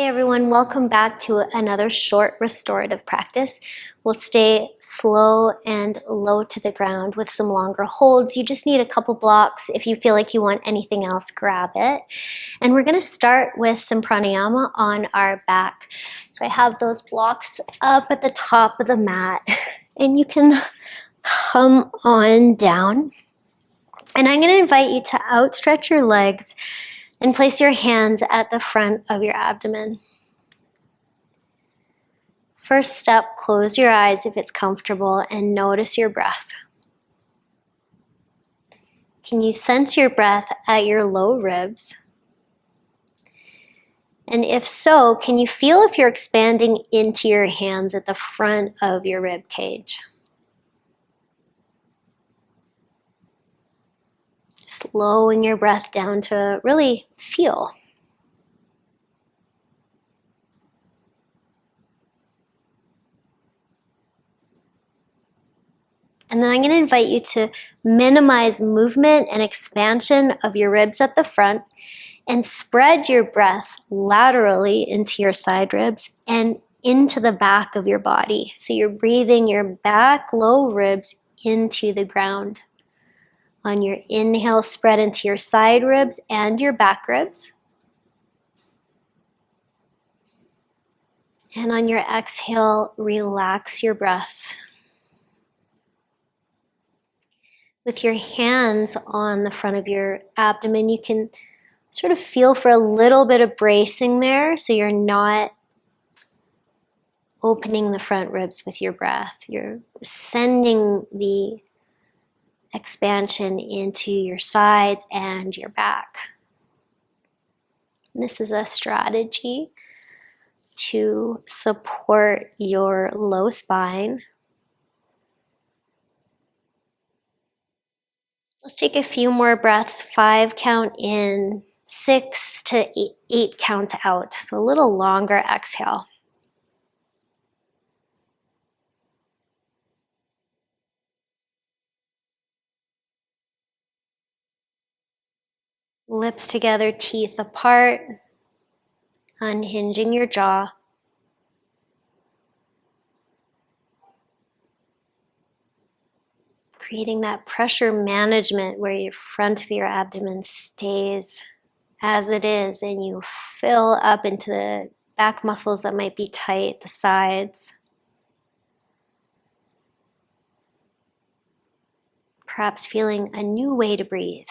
everyone, welcome back to another short restorative practice. We'll stay slow and low to the ground with some longer holds. You just need a couple blocks. If you feel like you want anything else, grab it. And we're going to start with some pranayama on our back. So I have those blocks up at the top of the mat, and you can come on down. And I'm going to invite you to outstretch your legs and place your hands at the front of your abdomen. First step, close your eyes if it's comfortable and notice your breath. Can you sense your breath at your low ribs? And if so, can you feel if you're expanding into your hands at the front of your rib cage? Slowing your breath down to really feel. And then I'm going to invite you to minimize movement and expansion of your ribs at the front and spread your breath laterally into your side ribs and into the back of your body. So you're breathing your back low ribs into the ground. On your inhale, spread into your side ribs and your back ribs. And on your exhale, relax your breath. With your hands on the front of your abdomen, you can sort of feel for a little bit of bracing there so you're not opening the front ribs with your breath. You're sending the expansion into your sides and your back. This is a strategy to support your low spine. Let's take a few more breaths, 5 count in, 6 to 8 counts out. So a little longer exhale. Lips together, teeth apart, unhinging your jaw. Creating that pressure management where your front of your abdomen stays as it is and you fill up into the back muscles that might be tight, the sides. Perhaps feeling a new way to breathe.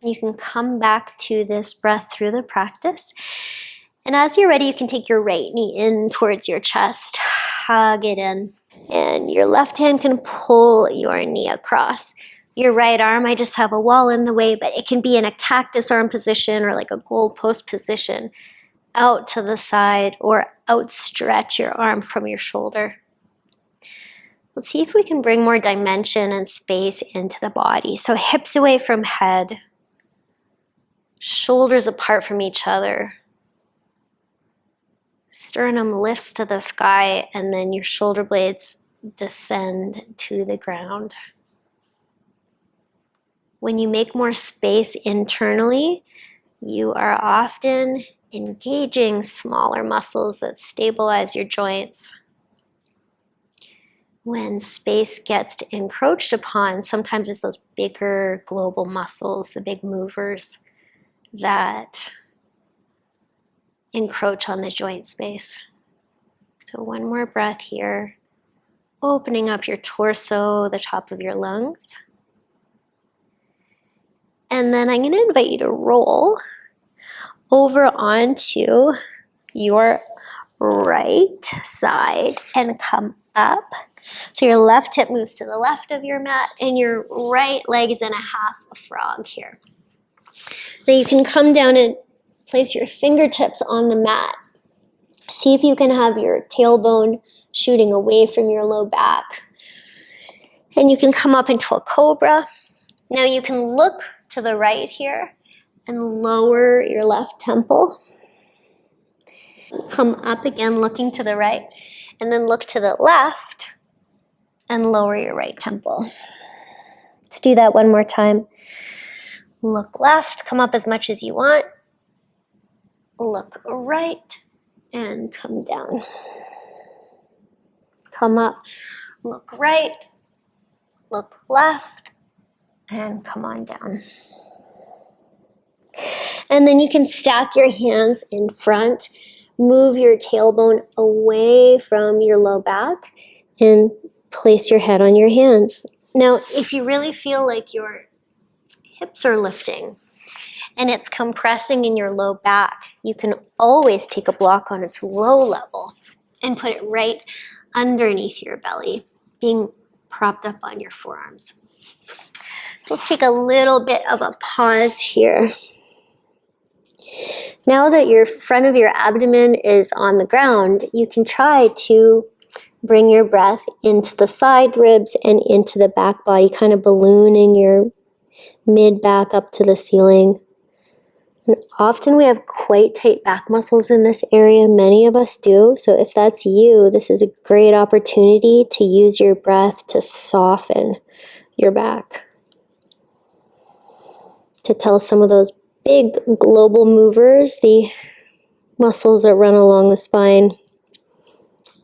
You can come back to this breath through the practice. And as you're ready, you can take your right knee in towards your chest, hug it in. And your left hand can pull your knee across. Your right arm, I just have a wall in the way, but it can be in a cactus arm position or like a goalpost position, out to the side, or outstretch your arm from your shoulder. Let's see if we can bring more dimension and space into the body. So hips away from head, shoulders apart from each other. Sternum lifts to the sky, and then your shoulder blades descend to the ground. When you make more space internally, you are often engaging smaller muscles that stabilize your joints. When space gets encroached upon, sometimes it's those bigger global muscles, the big movers, that encroach on the joint space. So one more breath here, opening up your torso, the top of your lungs. And then I'm going to invite you to roll over onto your right side and come up. So your left hip moves to the left of your mat and your right leg is in a half a frog here. Now you can come down and place your fingertips on the mat. See if you can have your tailbone shooting away from your low back. And you can come up into a cobra. Now you can look to the right here and lower your left temple. Come up again, looking to the right, and then look to the left and lower your right temple. Let's do that one more time. Look left, come up as much as you want. Look right, and come down. Come up, look right, look left, and come on down. And then you can stack your hands in front, move your tailbone away from your low back, and place your head on your hands. Now, if you really feel like your hips are lifting and it's compressing in your low back, you can always take a block on its low level and put it right underneath your belly, being propped up on your forearms. So let's take a little bit of a pause here. Now that your front of your abdomen is on the ground, you can try to bring your breath into the side ribs and into the back body, kind of ballooning your mid back up to the ceiling. And often we have quite tight back muscles in this area. Many of us do. So if that's you, this is a great opportunity to use your breath to soften your back, to tell some of those big global movers, the muscles that run along the spine,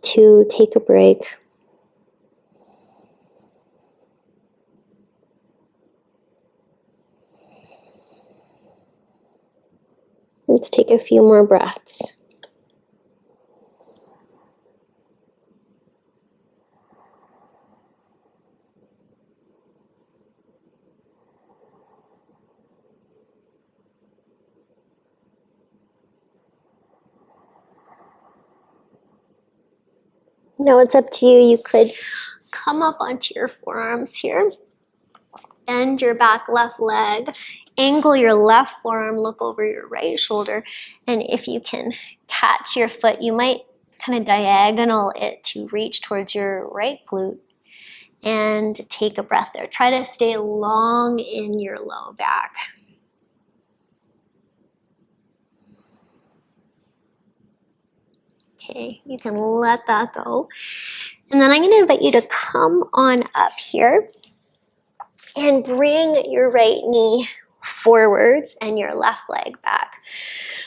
to take a break. Let's take a few more breaths. Now it's up to you. You could come up onto your forearms here, bend your back left leg, angle your left forearm, look over your right shoulder, and if you can catch your foot, you might kind of diagonal it to reach towards your right glute and take a breath there. Try to stay long in your low back. Okay, you can let that go. And then I'm going to invite you to come on up here and bring your right knee forwards and your left leg back.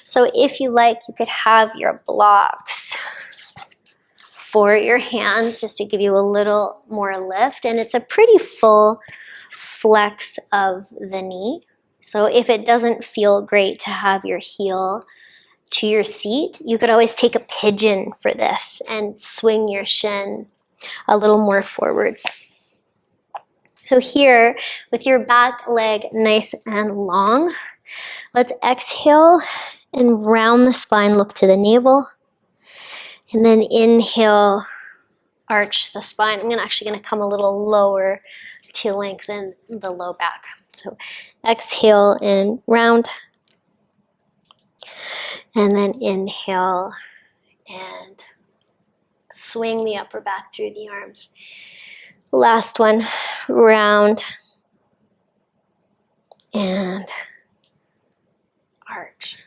So if you like, you could have your blocks for your hands just to give you a little more lift. And it's a pretty full flex of the knee. So if it doesn't feel great to have your heel to your seat, you could always take a pigeon for this and swing your shin a little more forwards. So here, with your back leg nice and long, let's exhale and round the spine, look to the navel. And then inhale, arch the spine. I'm actually going to come a little lower to lengthen the low back. So exhale and round. And then inhale and swing the upper back through the arms. Last one, round and arch.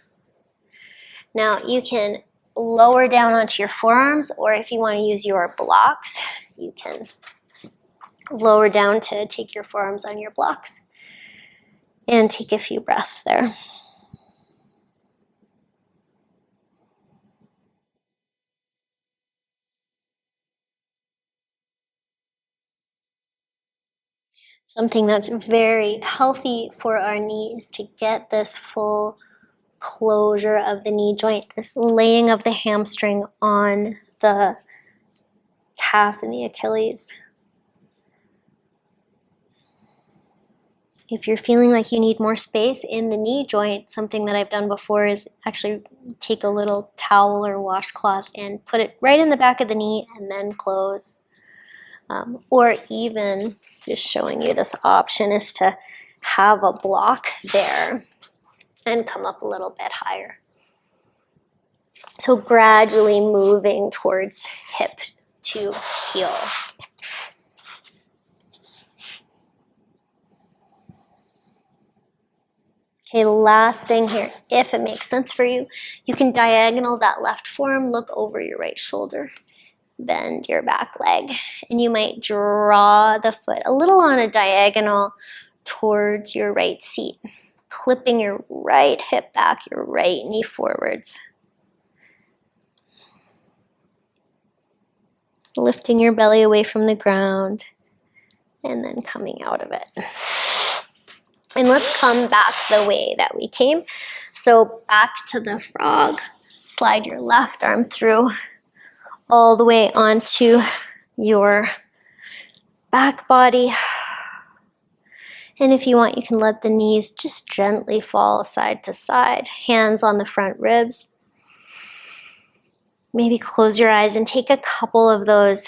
Now you can lower down onto your forearms, or if you want to use your blocks, you can lower down to take your forearms on your blocks and take a few breaths there. Something that's very healthy for our knee is to get this full closure of the knee joint, this laying of the hamstring on the calf and the Achilles. If you're feeling like you need more space in the knee joint, something that I've done before is actually take a little towel or washcloth and put it right in the back of the knee and then close. Or even just showing you this option is to have a block there and come up a little bit higher. So gradually moving towards hip to heel. Okay, last thing here, if it makes sense for you, you can diagonal that left forearm, look over your right shoulder, bend your back leg, and you might draw the foot a little on a diagonal towards your right seat. clipping your right hip back, your right knee forwards. Lifting your belly away from the ground and then coming out of it. And let's come back the way that we came. So back to the frog. Slide your left arm through all the way onto your back body. And if you want, you can let the knees just gently fall side to side. Hands on the front ribs. Maybe close your eyes and take a couple of those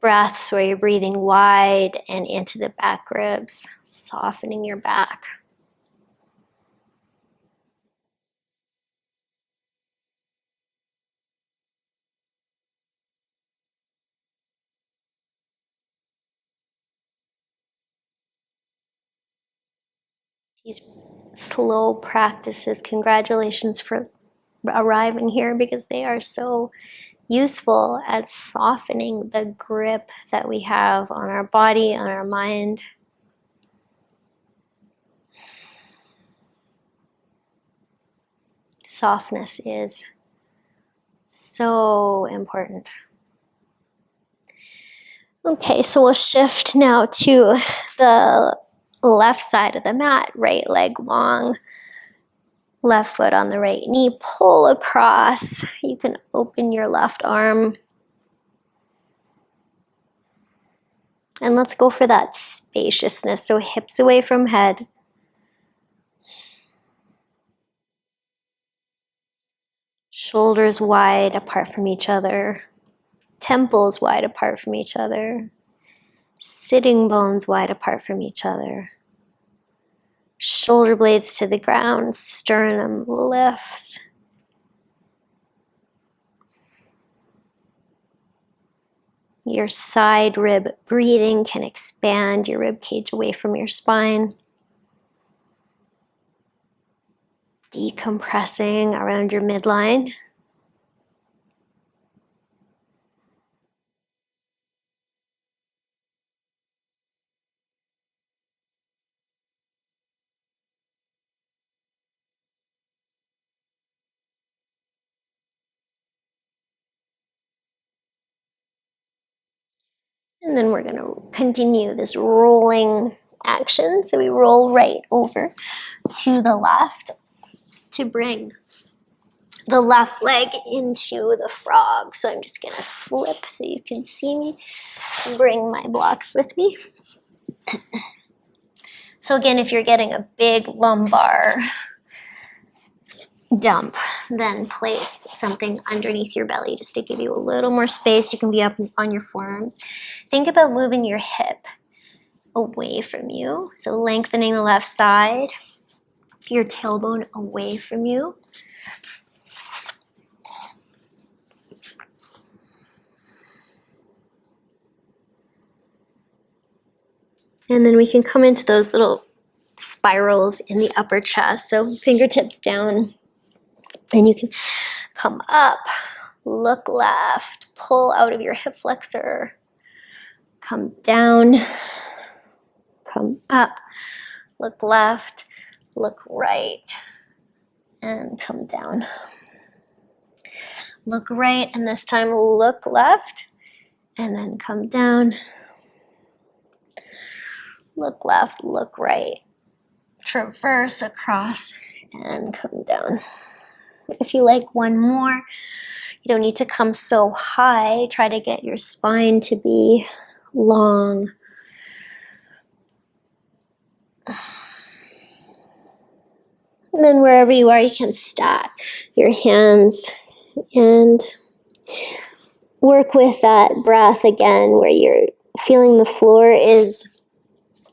breaths where you're breathing wide and into the back ribs, softening your back. These slow practices, congratulations for arriving here, because they are so useful at softening the grip that we have on our body, on our mind. Softness is so important. Okay, so we'll shift now to the left side of the mat, right leg long, left foot on the right knee, pull across. You can open your left arm. And let's go for that spaciousness. So hips away from head. Shoulders wide apart from each other. Temples wide apart from each other. Sitting bones wide apart from each other. Shoulder blades to the ground. Sternum lifts. Your side rib breathing can expand your rib cage away from your spine. Decompressing around your midline. And then we're going to continue this rolling action. So we roll right over to the left to bring the left leg into the frog. So I'm just going to flip so you can see me. Bring my blocks with me. So again, if you're getting a big lumbar dump, then place something underneath your belly just to give you a little more space. You can be up on your forearms. Think about moving your hip away from you. So lengthening the left side, your tailbone away from you. And then we can come into those little spirals in the upper chest. So fingertips down. And you can come up, look left, pull out of your hip flexor, come down, come up, look left, look right, and come down. Look right, and this time look left, and then come down. Look left, look right, traverse across, and come down. If you like one more, you don't need to come so high. Try to get your spine to be long. And then wherever you are, you can stack your hands and work with that breath again, where you're feeling the floor is,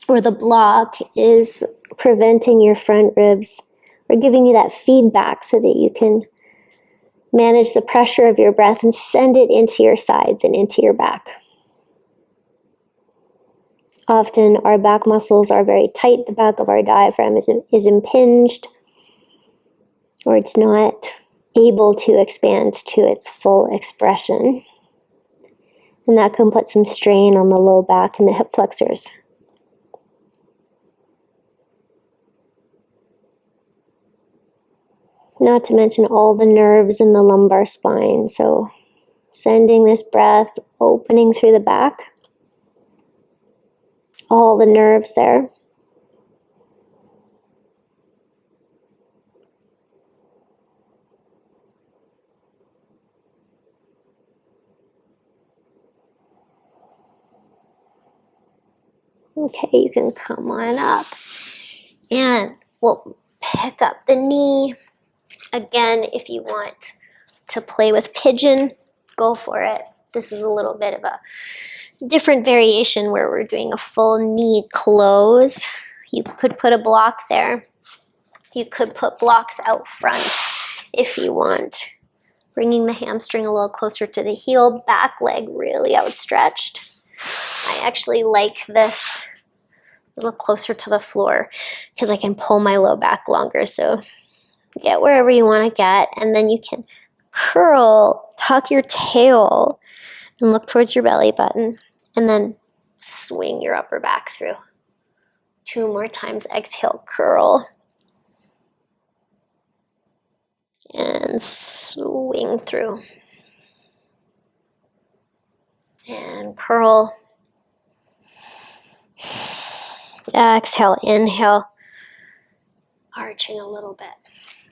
or the block is preventing your front ribs, or giving you that feedback so that you can manage the pressure of your breath and send it into your sides and into your back. Often our back muscles are very tight. The back of our diaphragm is impinged, or it's not able to expand to its full expression. And that can put some strain on the low back and the hip flexors. Not to mention all the nerves in the lumbar spine. So sending this breath, opening through the back, all the nerves there. Okay, you can come on up and we'll pick up the knee. Again, if you want to play with pigeon, go for it. This is a little bit of a different variation where we're doing a full knee close. You could put a block there. You could put blocks out front if you want. Bringing the hamstring a little closer to the heel, back leg really outstretched. I actually like this a little closer to the floor because I can pull my low back longer. So get wherever you want to get, and then you can curl, tuck your tail, and look towards your belly button, and then swing your upper back through. 2 more times. Exhale, curl, and swing through. And curl. Exhale, inhale, arching a little bit.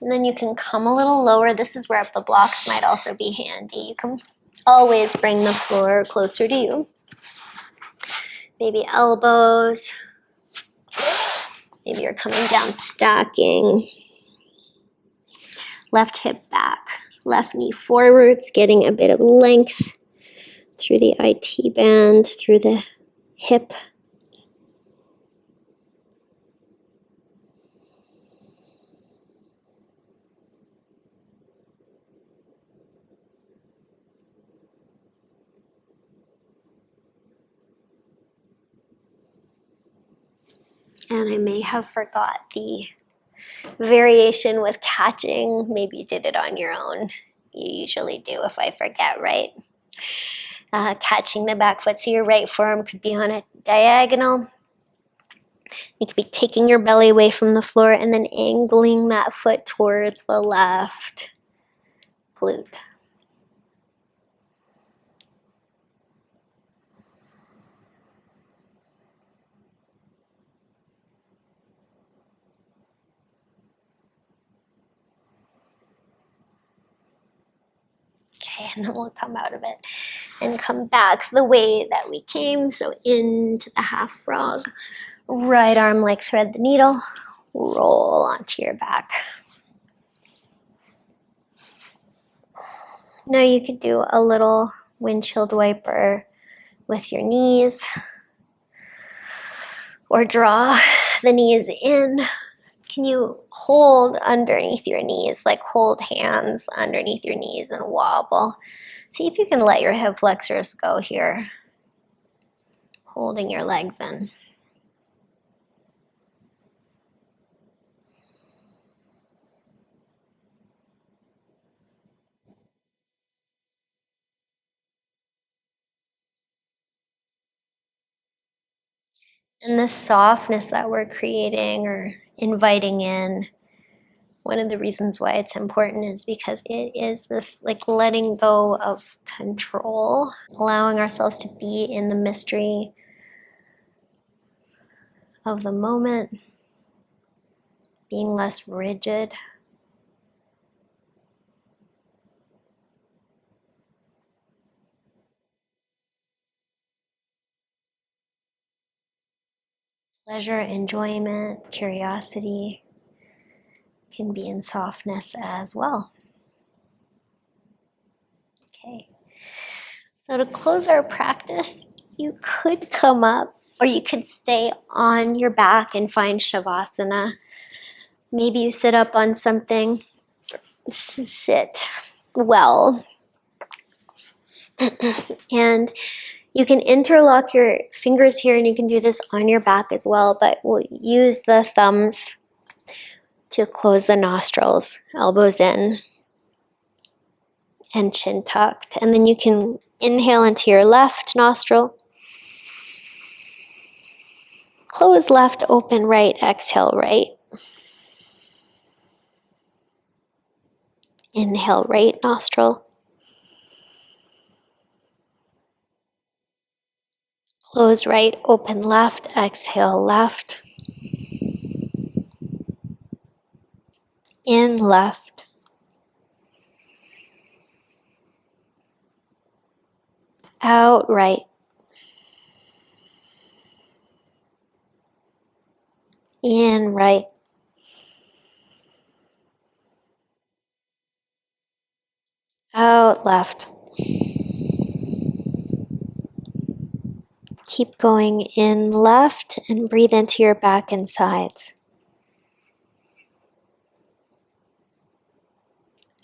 And then you can come a little lower. This is where the blocks might also be handy. You can always bring the floor closer to you. Maybe elbows. Maybe you're coming down stacking. Left hip back. Left knee forwards, getting a bit of length through the IT band, through the hip. And I may have forgot the variation with catching. Maybe you did it on your own. You usually do if I forget, right? Catching the back foot. So your right forearm could be on a diagonal. You could be taking your belly away from the floor and then angling that foot towards the left glute. Okay, and then we'll come out of it and come back the way that we came. So into the half frog. Right arm like thread the needle. Roll onto your back. Now you could do a little windshield wiper with your knees, or draw the knees in. Can you hold underneath your knees, like hold hands underneath your knees and wobble? See if you can let your hip flexors go here, holding your legs in. And the softness that we're creating or inviting in, one of the reasons why it's important is because it is this like letting go of control, allowing ourselves to be in the mystery of the moment, being less rigid. Pleasure, enjoyment, curiosity can be in softness as well. Okay, so to close our practice, you could come up or you could stay on your back and find Shavasana. Maybe you sit up on something, sit well. And you can interlock your fingers here, and you can do this on your back as well, but we'll use the thumbs to close the nostrils, elbows in, and chin tucked. And then you can inhale into your left nostril, close left, open right, exhale right. Inhale, right nostril. Close right, open left, exhale left. In left. Out right. In right. Out left. Keep going in left and breathe into your back and sides.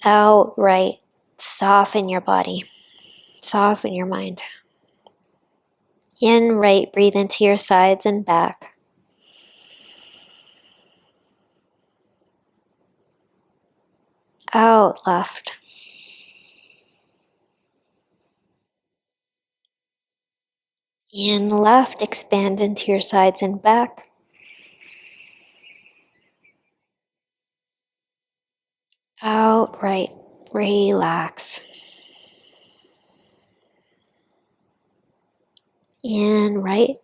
Out right. Soften your body. Soften your mind. In right, breathe into your sides and back. Out left. In left, expand into your sides and back. Out right, relax. In right.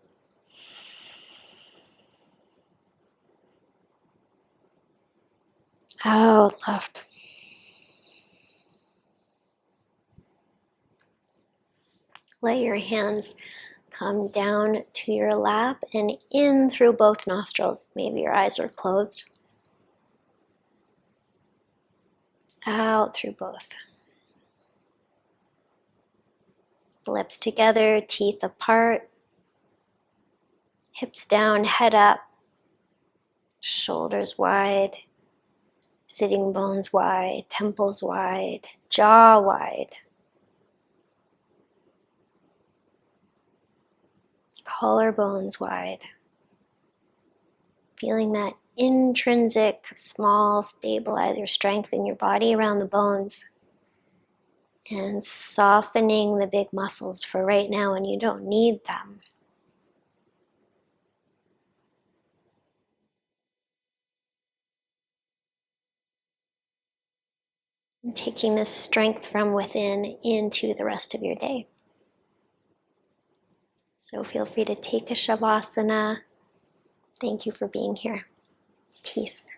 Out left. Let your hands come down to your lap and in through both nostrils. Maybe your eyes are closed. Out through both. Lips together, teeth apart. Hips down, head up. Shoulders wide. Sitting bones wide. Temples wide. Jaw wide. Collarbones wide. Feeling that intrinsic, small stabilizer strength in your body around the bones. And softening the big muscles for right now when you don't need them. And taking this strength from within into the rest of your day. So feel free to take a Shavasana. Thank you for being here. Peace.